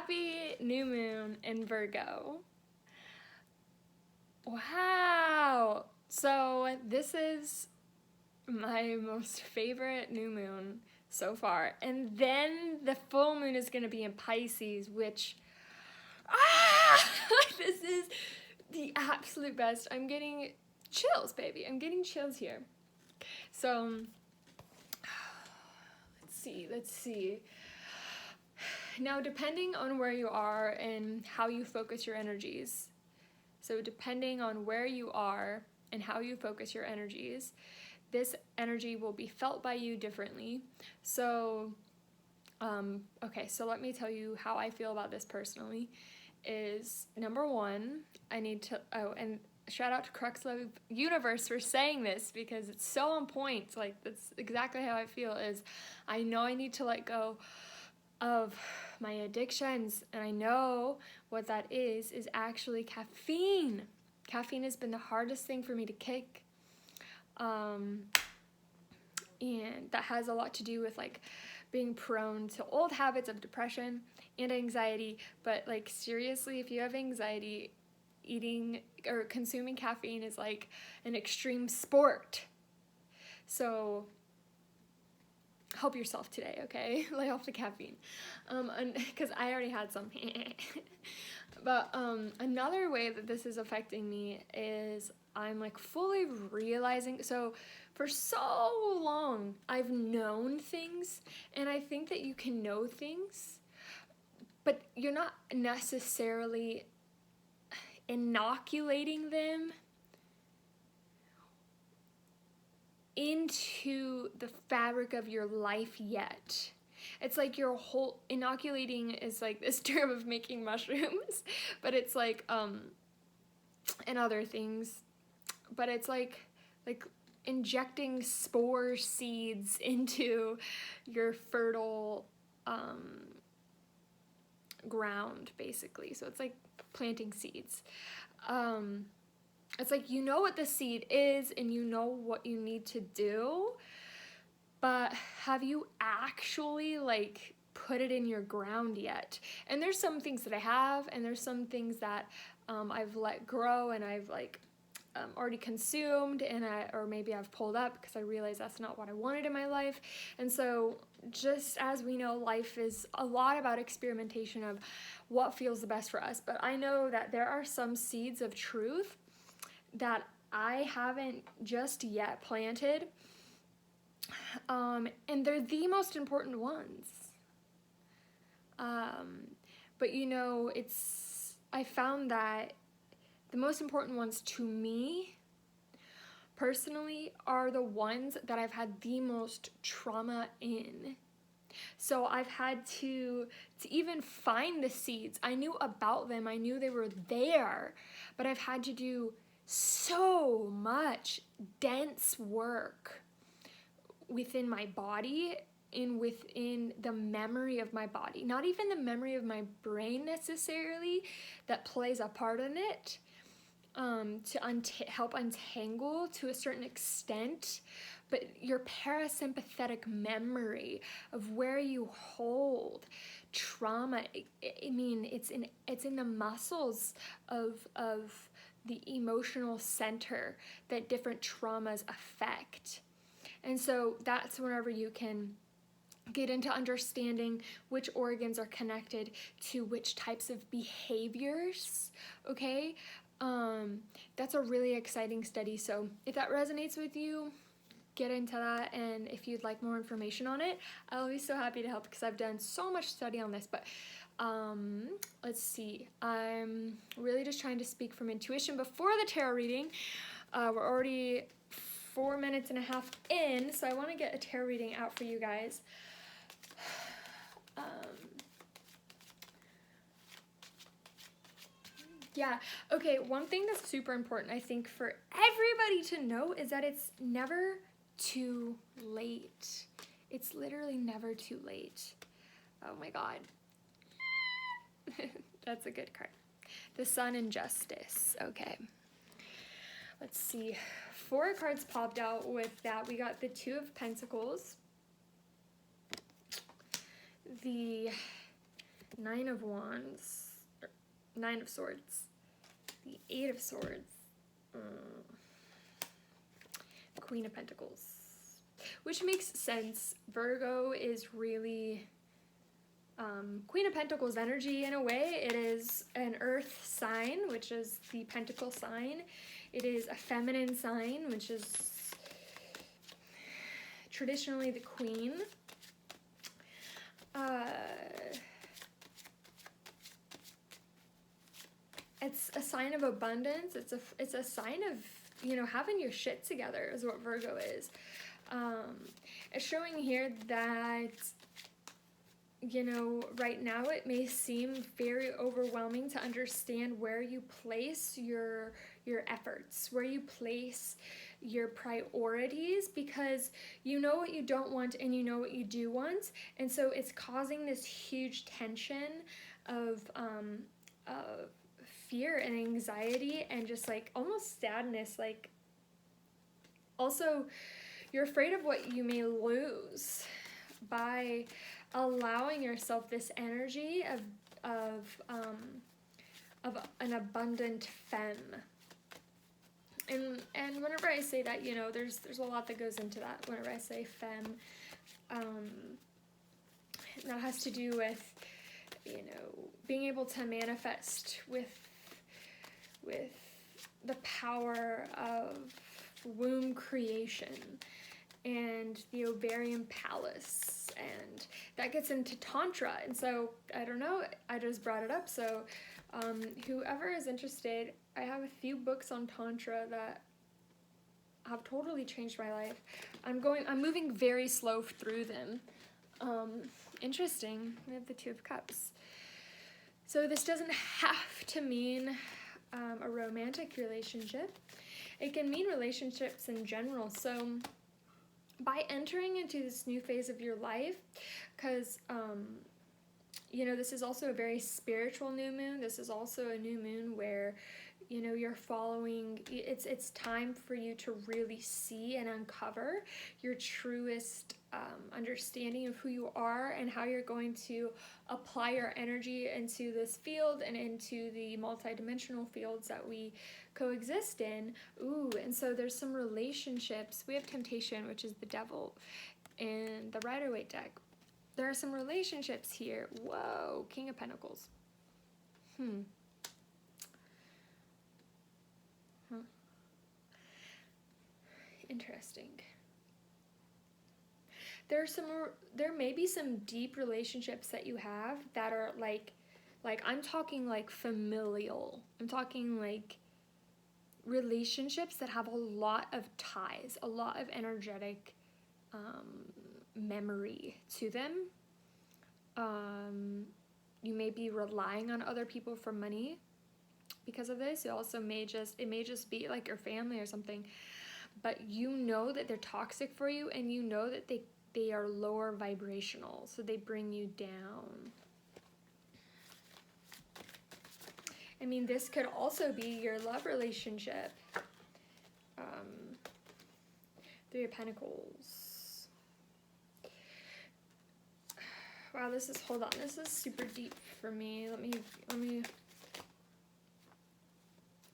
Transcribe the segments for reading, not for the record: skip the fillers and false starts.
Happy new moon in Virgo. Wow. So this is my most favorite new moon so far. And then the full moon is going to be in Pisces, which, this is the absolute best. I'm getting chills, baby. I'm getting chills here. So, let's see. Now, depending on where you are and how you focus your energies, so depending on where you are and how you focus your energies, this energy will be felt by you differently. So, okay, so let me tell you how I feel about this personally. Is number one, I need to, and shout out to Crux Love Universe for saying this because it's so on point. Like, that's exactly how I feel. Is I know I need to let go of my addictions, and I know what that is actually caffeine. Caffeine has been the hardest thing for me to kick, and that has a lot to do with like being prone to old habits of depression and anxiety. But like, seriously, if you have anxiety, eating or consuming caffeine is like an extreme sport. So help yourself today, okay? Lay off the caffeine, because I already had some. But another way that this is affecting me is I'm like fully realizing, so for so long I've known things, and I think that you can know things, but you're not necessarily inoculating them into the fabric of your life yet. It's like your whole, inoculating is like this term of making mushrooms, but it's like and other things, but it's like injecting spore seeds into your fertile ground, basically. So it's like planting seeds. It's like, you know what the seed is and you know what you need to do, but have you actually like put it in your ground yet? And there's some things that I have, and there's some things that I've let grow and I've like already consumed, and or maybe I've pulled up because I realized that's not what I wanted in my life. And so, just as we know, life is a lot about experimentation of what feels the best for us. But I know that there are some seeds of truth that I haven't just yet planted, and they're the most important ones. But you know, I found that the most important ones to me personally are the ones that I've had the most trauma in. So I've had to even find the seeds. I knew about them, I knew they were there, but I've had to do so much dense work within my body and within the memory of my body. Not even the memory of my brain necessarily that plays a part in it, to help untangle to a certain extent, but your parasympathetic memory of where you hold trauma. I mean, it's in the muscles of the emotional center that different traumas affect. And so that's whenever you can get into understanding which organs are connected to which types of behaviors, okay? That's a really exciting study. So if that resonates with you, get into that. And if you'd like more information on it, I'll be so happy to help because I've done so much study on this. But let's see. I'm really just trying to speak from intuition before the tarot reading. We're already 4 minutes and a half in, so I want to get a tarot reading out for you guys. Yeah, okay, one thing that's super important, I think, for everybody to know is that it's never too late. It's literally never too late. Oh my God. That's a good card. The Sun and Justice. Okay. Let's see. 4 cards popped out with that. We got the 2 of Pentacles, the Nine of Wands, Nine of Swords, the Eight of Swords, Queen of Pentacles, which makes sense. Virgo is really Queen of Pentacles energy in a way. It is an earth sign, which is the pentacle sign. It is a feminine sign, which is traditionally the queen. It's a sign of abundance. It's a sign of, you know, having your shit together is what Virgo is. It's showing here that, you know, right now it may seem very overwhelming to understand where you place your efforts, where you place your priorities, because you know what you don't want and you know what you do want, and so it's causing this huge tension of fear and anxiety and just like almost sadness. Like, also you're afraid of what you may lose by allowing yourself this energy of an abundant femme. And whenever I say that, you know, there's a lot that goes into that. Whenever I say femme, that has to do with, you know, being able to manifest with the power of womb creation and the ovarian palace, and that gets into tantra. And so I don't know, I just brought it up, so whoever is interested, I have a few books on tantra that have totally changed my life. I'm moving very slow through them. Interesting. We have the Two of Cups. So this doesn't have to mean a romantic relationship. It can mean relationships in general. So by entering into this new phase of your life, because you know, this is also a very spiritual new moon. This is also a new moon where, you know, you're following, it's time for you to really see and uncover your truest understanding of who you are and how you're going to apply your energy into this field and into the multidimensional fields that we coexist in. Ooh, and so there's some relationships. We have Temptation, which is the devil, in the Rider-Waite deck. There are some relationships here. Whoa, King of Pentacles. Interesting. There may be some deep relationships that you have that are like I'm talking like familial. I'm talking like relationships that have a lot of ties, a lot of energetic memory to them. You may be relying on other people for money because of this. It also may just be like your family or something, but you know that they're toxic for you, and you know that they are lower vibrational, so they bring you down. I mean, this could also be your love relationship. Three of Pentacles. Wow, this is super deep for me. Let me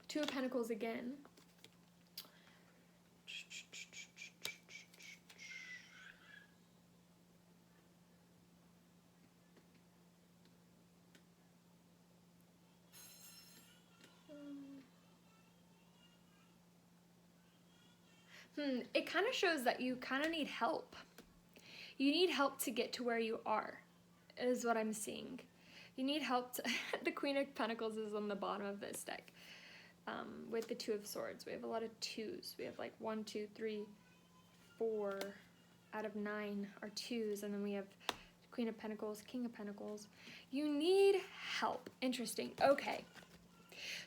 Two of Pentacles again. It kind of shows that you kind of need help. You need help to get to where you are, is what I'm seeing. You need help to... The Queen of Pentacles is on the bottom of this deck. With the Two of Swords. We have a lot of twos. We have like 1, 2, 3, 4 out of 9 are twos. And then we have Queen of Pentacles, King of Pentacles. You need help. Interesting. Okay.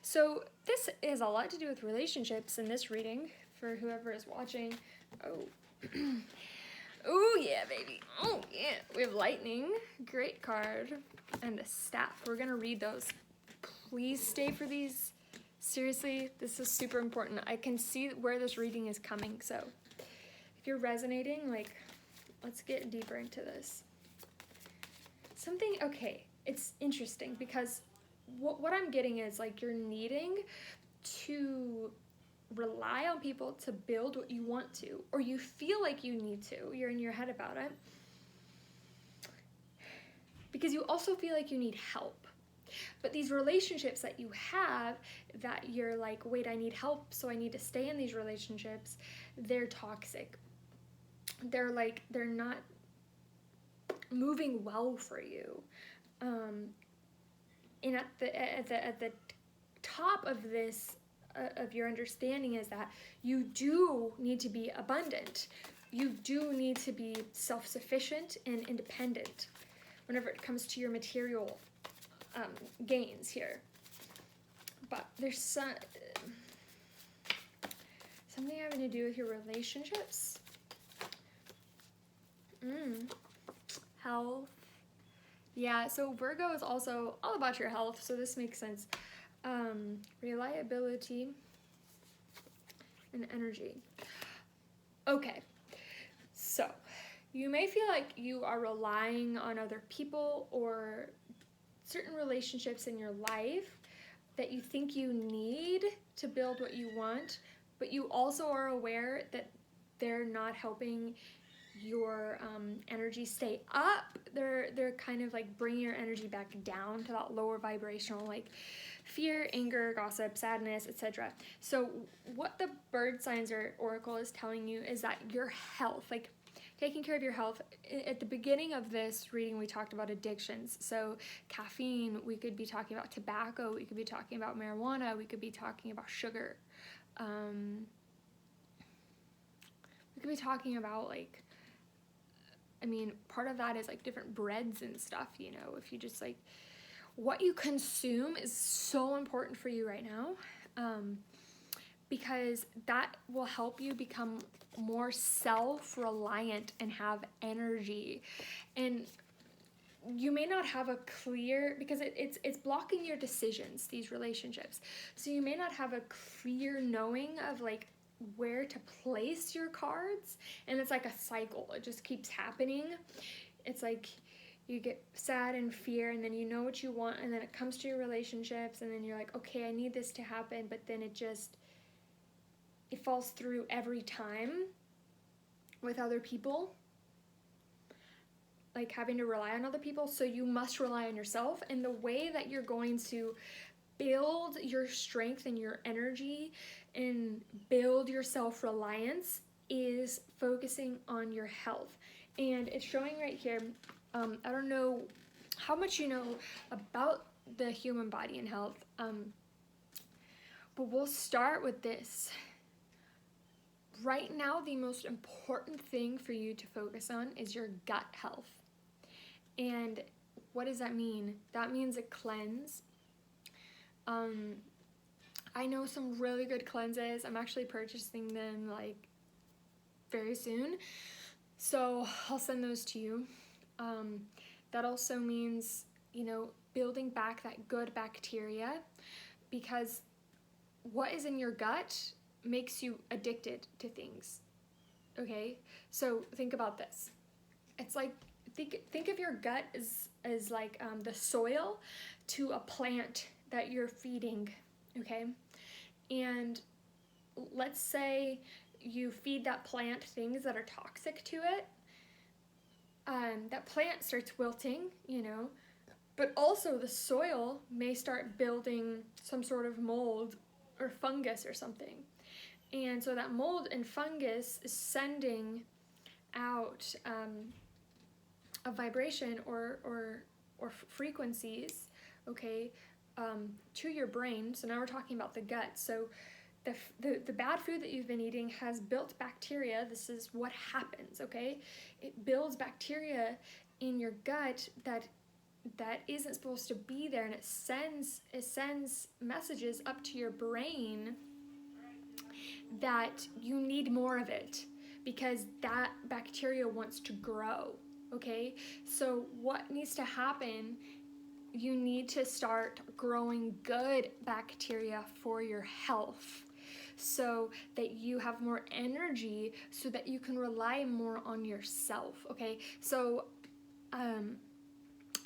So this is a lot to do with relationships in this reading for whoever is watching. Oh. Oh yeah, baby. Oh yeah. We have Lightning. Great card. And the Staff. We're going to read those. Please stay for these. Seriously, this is super important. I can see where this reading is coming. So if you're resonating, like, let's get deeper into this. Okay. it's interesting because what I'm getting is like you're needing to rely on people to build what you want to, or you feel like you need to. You're in your head about it. Because you also feel like you need help. But these relationships that you have that you're like, wait, I need help, so I need to stay in these relationships, they're toxic. They're not moving well for you. And at the top of this, of your understanding is that you do need to be abundant. You do need to be self-sufficient and independent whenever it comes to your material gains here. But there's something having to do with your relationships. Health. Yeah, so Virgo is also all about your health, so this makes sense. Reliability and energy. Okay, so you may feel like you are relying on other people or certain relationships in your life that you think you need to build what you want, but you also are aware that they're not helping your energy stay up. They're kind of like bringing your energy back down to that lower vibrational, like fear, anger, gossip, sadness, etc. So what the bird signs or oracle is telling you is that your health, like taking care of your health. At the beginning of this reading, we talked about addictions. So caffeine, we could be talking about tobacco, we could be talking about marijuana, we could be talking about sugar. We could be talking about like, I mean, part of that is like different breads and stuff, you know, if you just like, what you consume is so important for you right now, because that will help you become more self-reliant and have energy. And you may not have a clear, because it's blocking your decisions, these relationships. So you may not have a clear knowing of like where to place your cards, and it's like a cycle. It just keeps happening. It's like you get sad and fear, and then you know what you want, and then it comes to your relationships, and then you're like, okay, I need this to happen, but then it falls through every time with other people, like having to rely on other people. So you must rely on yourself, and the way that you're going to build your strength and your energy and build your self-reliance is focusing on your health. And it's showing right here, I don't know how much you know about the human body and health, but we'll start with this. Right now, the most important thing for you to focus on is your gut health. And what does that mean? That means a cleanse. I know some really good cleanses. I'm actually purchasing them like very soon, so I'll send those to you. That also means, you know, building back that good bacteria, because what is in your gut makes you addicted to things. Okay, so think about this. It's like think of your gut as like the soil to a plant that you're feeding. Okay, and let's say you feed that plant things that are toxic to it. That plant starts wilting, you know, but also the soil may start building some sort of mold or fungus or something. And so that mold and fungus is sending out a vibration or frequencies, okay, to your brain. So now we're talking about the gut. So the bad food that you've been eating has built bacteria. This is what happens, okay? It builds bacteria in your gut that isn't supposed to be there, and it sends messages up to your brain that you need more of it because that bacteria wants to grow, okay? So what needs to happen, you need to start growing good bacteria for your health so that you have more energy, so that you can rely more on yourself, okay? So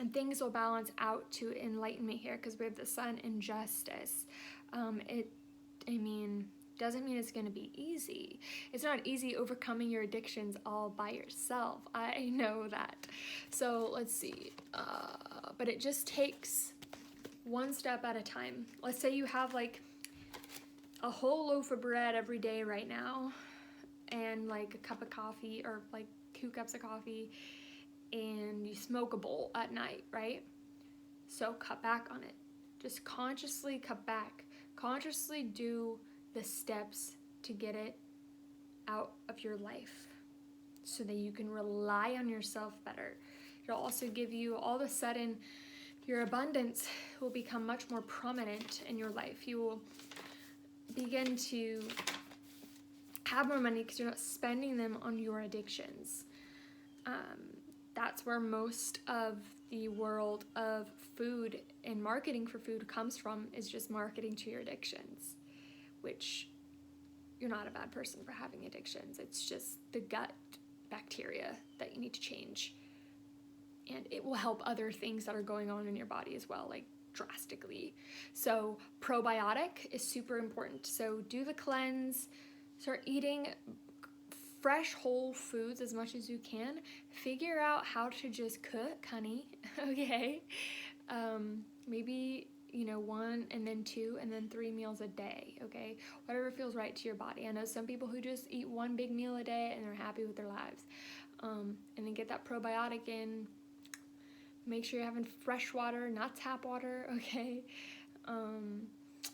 and things will balance out to enlightenment here, because we have the sun in justice. Doesn't mean it's going to be easy. It's not easy overcoming your addictions all by yourself. I know that. So let's see. But it just takes one step at a time. Let's say you have like a whole loaf of bread every day right now, and like a cup of coffee, or like 2 cups of coffee, and you smoke a bowl at night, right? So cut back on it. Just consciously cut back. Consciously do the steps to get it out of your life so that you can rely on yourself better. It'll also give you, all of a sudden, your abundance will become much more prominent in your life. You will begin to have more money because you're not spending them on your addictions. That's where most of the world of food and marketing for food comes from, is just marketing to your addictions, which you're not a bad person for having addictions. It's just the gut bacteria that you need to change. And it will help other things that are going on in your body as well, like drastically. So probiotic is super important. So do the cleanse, start eating fresh whole foods as much as you can. Figure out how to just cook, honey, okay? Maybe, 1 and then 2 and then 3 meals a day, okay? Whatever feels right to your body. I know some people who just eat 1 big meal a day and they're happy with their lives. And then get that probiotic in. Make sure you're having fresh water, not tap water, okay?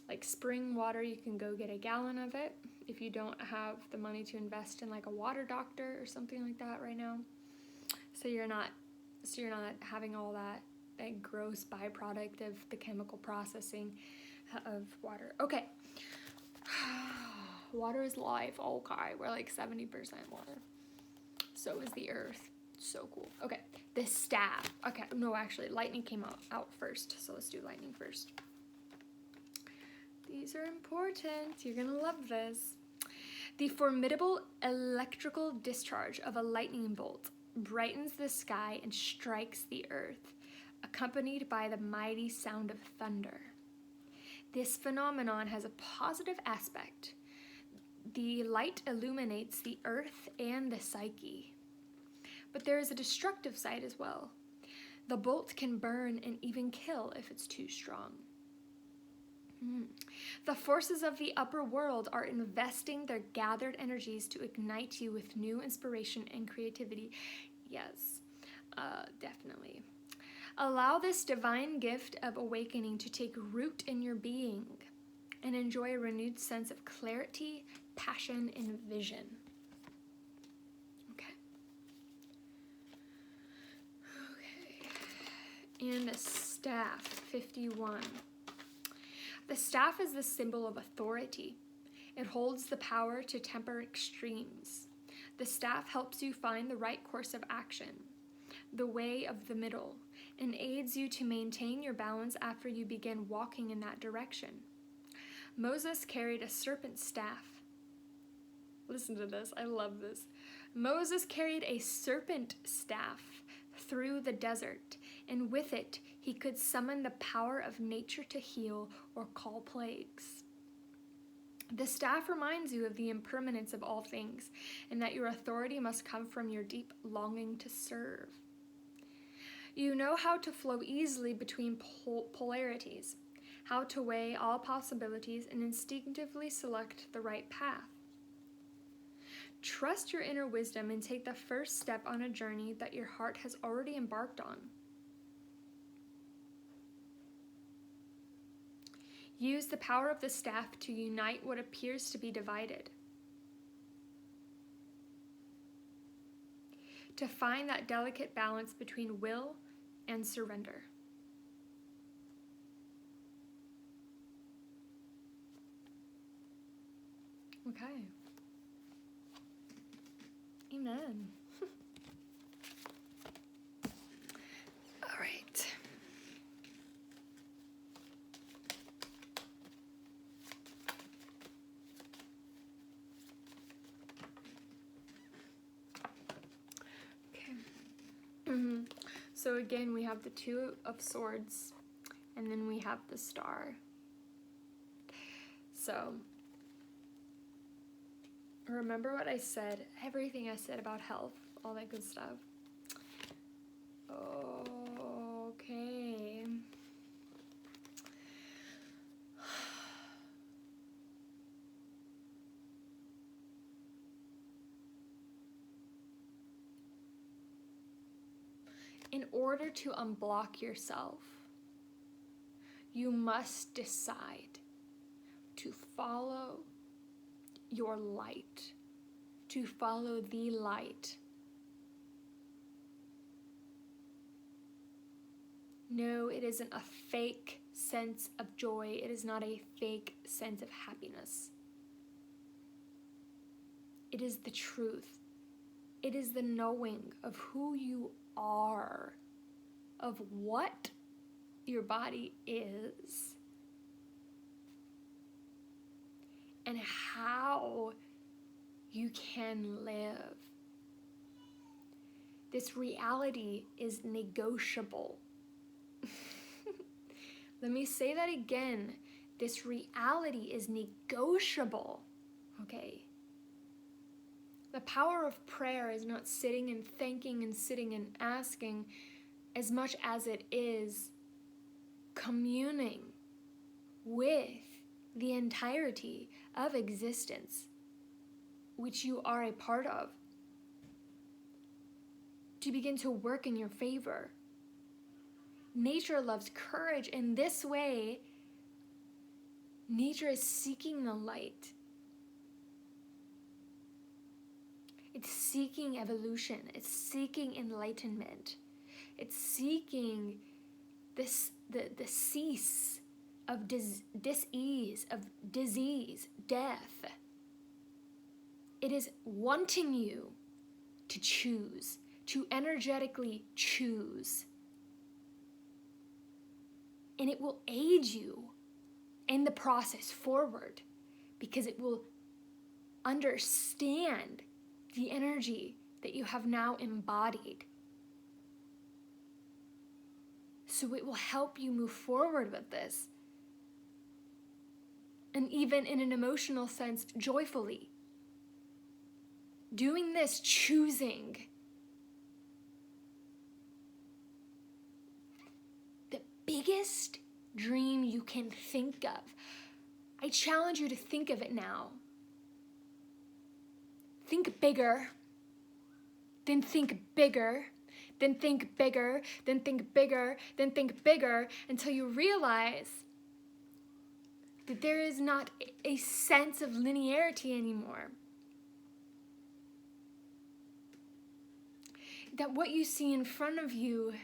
Like spring water, you can go get a gallon of it if you don't have the money to invest in like a water doctor or something like that right now. So you're not having all that gross byproduct of the chemical processing of water. Okay. Water is life. Okay, we're like 70% water. So is the earth. So cool. Okay, the staff. Okay, no, actually, lightning came out first. So let's do lightning first. These are important. You're gonna love this. The formidable electrical discharge of a lightning bolt brightens the sky and strikes the earth, accompanied by the mighty sound of thunder. This phenomenon has a positive aspect. The light illuminates the earth and the psyche. But there is a destructive side as well. The bolt can burn and even kill if it's too strong. The forces of the upper world are investing their gathered energies to ignite you with new inspiration and creativity. Yes, definitely. Allow this divine gift of awakening to take root in your being and enjoy a renewed sense of clarity, passion, and vision. Okay. And the staff, 51. The staff is the symbol of authority. It holds the power to temper extremes. The staff helps you find the right course of action, the way of the middle, and aids you to maintain your balance after you begin walking in that direction. Moses carried a serpent staff. Listen to this, I love this. Moses carried a serpent staff through the desert, and with it he could summon the power of nature to heal or call plagues. The staff reminds you of the impermanence of all things, and that your authority must come from your deep longing to serve. You know how to flow easily between polarities, how to weigh all possibilities and instinctively select the right path. Trust your inner wisdom and take the first step on a journey that your heart has already embarked on. Use the power of the staff to unite what appears to be divided. To find that delicate balance between will and surrender. Okay. Amen. All right. So again, we have the Two of Swords, and then we have the Star. So remember what I said, everything I said about health, all that good stuff. Okay. In order to unblock yourself, you must decide to follow your light, to follow the light. No, it isn't a fake sense of joy. It is not a fake sense of happiness. It is the truth. It is the knowing of who you are, of what your body is, and how you can live. This reality is negotiable. Let me say that again. This reality is negotiable, okay? The power of prayer is not sitting and thanking and sitting and asking as much as it is communing with the entirety of existence, which you are a part of, to begin to work in your favor. Nature loves courage. In this way, nature is seeking the light. It's seeking evolution. It's seeking enlightenment. It's seeking the cease of dis-ease, of disease, death. It is wanting you to choose, to energetically choose. And it will aid you in the process forward because it will understand the energy that you have now embodied. So it will help you move forward with this. And even in an emotional sense, joyfully. Doing this, choosing the biggest dream you can think of. I challenge you to think of it now. Think bigger, then think bigger, then think bigger, then think bigger, then think bigger, until you realize that there is not a sense of linearity anymore. That what you see in front of you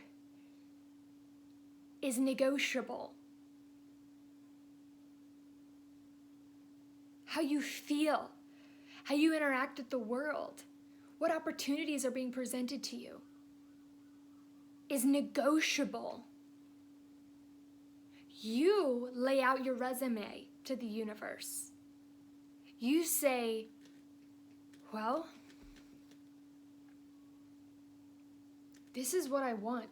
is negotiable. How you feel, how you interact with the world, what opportunities are being presented to you is negotiable. You lay out your resume to the universe. You say, well, this is what I want.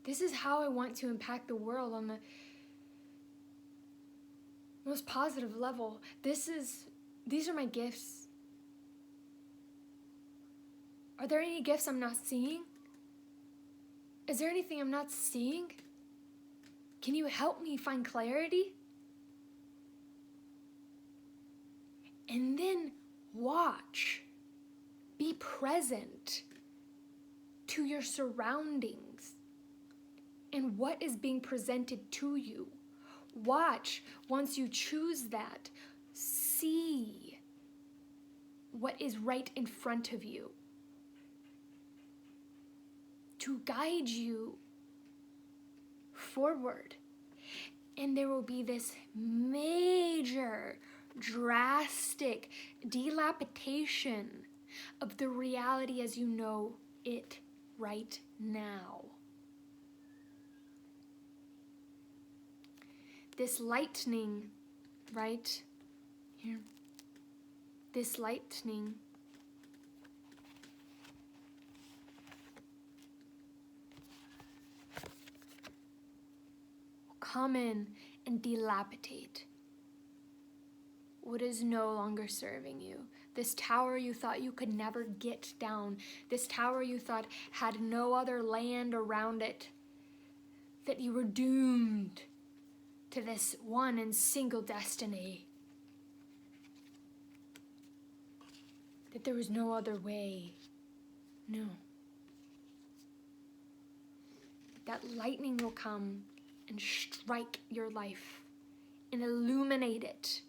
This is how I want to impact the world on the most positive level. These are my gifts. Are there any gifts I'm not seeing? Is there anything I'm not seeing? Can you help me find clarity? And then watch. Be present to your surroundings and what is being presented to you. Watch, once you choose that, see what is right in front of you to guide you forward. And there will be this major, drastic dilapidation of the reality as you know it right now. This lightning, right here, this lightning come in and dilapidate what is no longer serving you. This tower you thought you could never get down. This tower you thought had no other land around it. That you were doomed to this one and single destiny. That there was no other way. No. That lightning will come and strike your life and illuminate it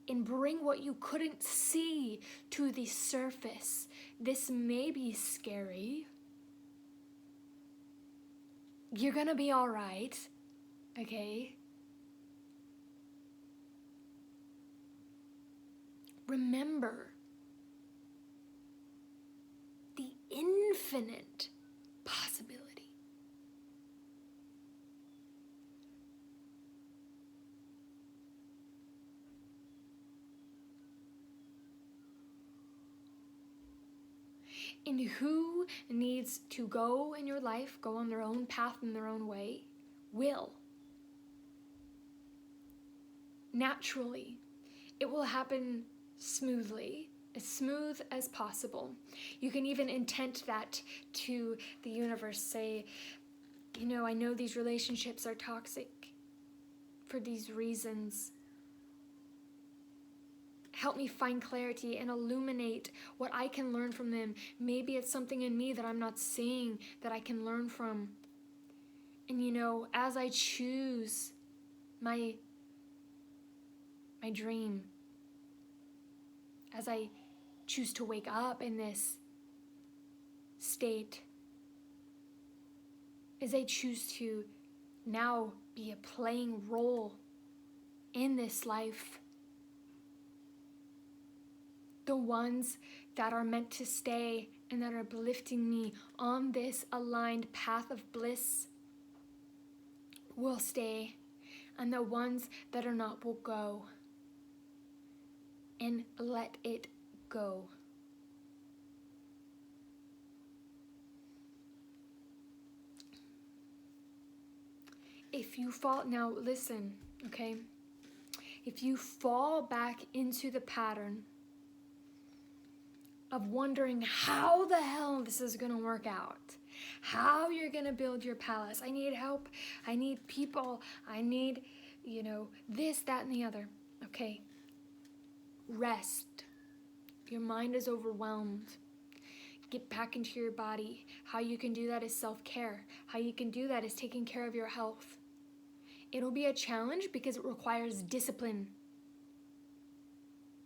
and bring what you couldn't see to the surface. This may be scary. You're gonna be all right, okay? Remember the infinite possibility. And who needs to go in your life, go on their own path in their own way, will. Naturally. It will happen smoothly, as smooth as possible. You can even intent that to the universe. Say, you know, I know these relationships are toxic for these reasons. Help me find clarity and illuminate what I can learn from them. Maybe it's something in me that I'm not seeing that I can learn from. And you know, as I choose my dream, as I choose to wake up in this state, as I choose to now be a playing role in this life, the ones that are meant to stay and that are uplifting me on this aligned path of bliss will stay, and the ones that are not will go. And let it go. If you fall, now listen, okay? If you fall back into the pattern of wondering how the hell this is gonna work out, how you're gonna build your palace, I need help, I need people, I need, you know, this, that, and the other, okay? Rest. Your mind is overwhelmed. Get back into your body. How you can do that is self-care. How you can do that is taking care of your health. It'll be a challenge because it requires discipline,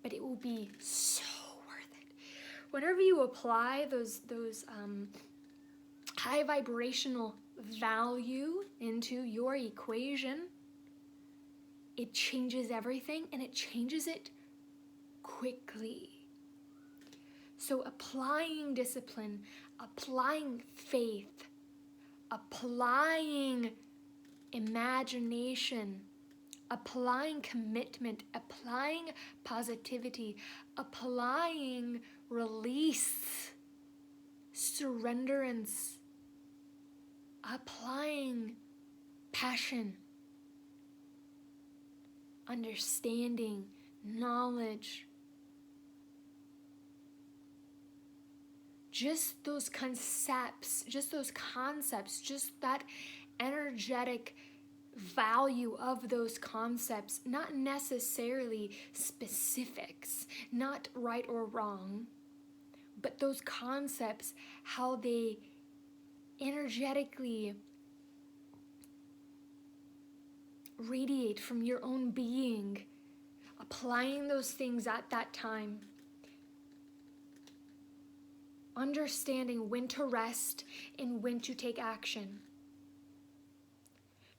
but it will be so worth it. Whenever you apply those high vibrational value into your equation, it changes everything, and it changes it quickly. So applying discipline, applying faith, applying imagination, applying commitment, applying positivity, applying release, surrenderance, applying passion, understanding, knowledge. Just those concepts, just that energetic value of those concepts, not necessarily specifics, not right or wrong, but those concepts, how they energetically radiate from your own being, applying those things at that time. Understanding when to rest and when to take action.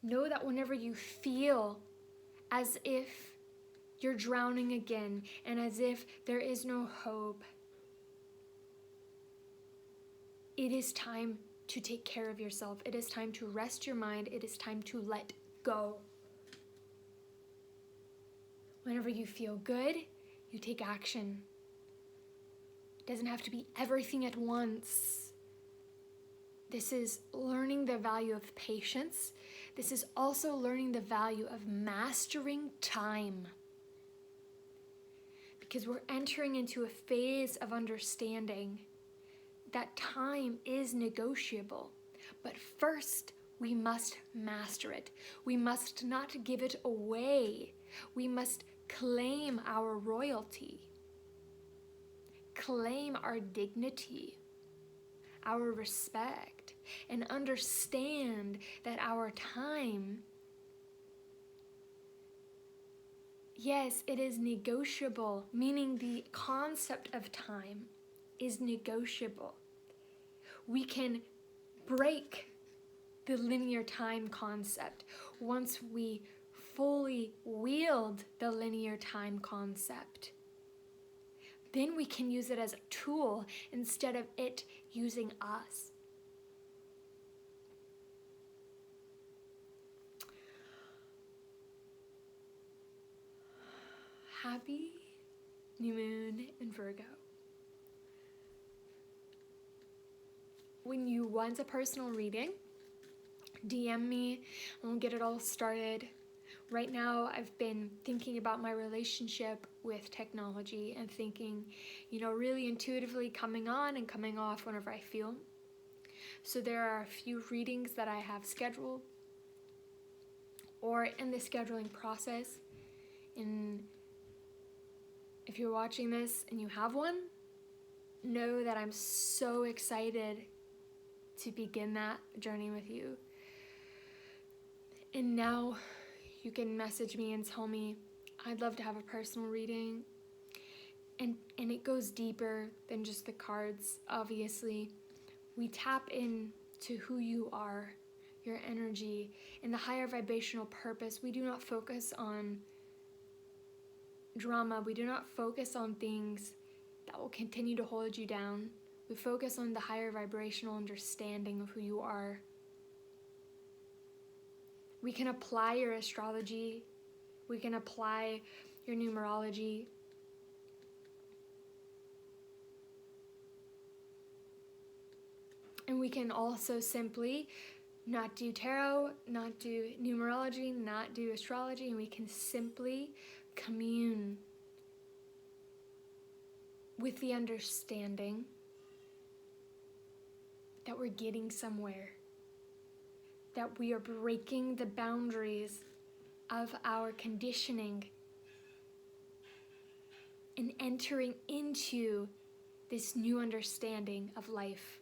Know that whenever you feel as if you're drowning again and as if there is no hope, it is time to take care of yourself. It is time to rest your mind. It is time to let go. Whenever you feel good, you take action. It doesn't have to be everything at once. This is learning the value of patience. This is also learning the value of mastering time. Because we're entering into a phase of understanding that time is negotiable. But first, we must master it. We must not give it away. We must claim our royalty, claim our dignity, our respect, and understand that our time, yes, it is negotiable, meaning the concept of time is negotiable. We can break the linear time concept once we fully wield the linear time concept. Then we can use it as a tool instead of it using us. Happy new moon in Virgo. When you want a personal reading, DM me and we'll get it all started. Right now, I've been thinking about my relationship with technology and thinking, really intuitively coming on and coming off whenever I feel. So there are a few readings that I have scheduled or in the scheduling process. And if you're watching this and you have one, know that I'm so excited to begin that journey with you. And now you can message me and tell me, I'd love to have a personal reading. And it goes deeper than just the cards, obviously. We tap into who you are, your energy, and the higher vibrational purpose. We do not focus on drama. We do not focus on things that will continue to hold you down. We focus on the higher vibrational understanding of who you are. We can apply your astrology. We can apply your numerology. And we can also simply not do tarot, not do numerology, not do astrology, and we can simply commune with the understanding that we're getting somewhere, that we are breaking the boundaries of our conditioning and entering into this new understanding of life.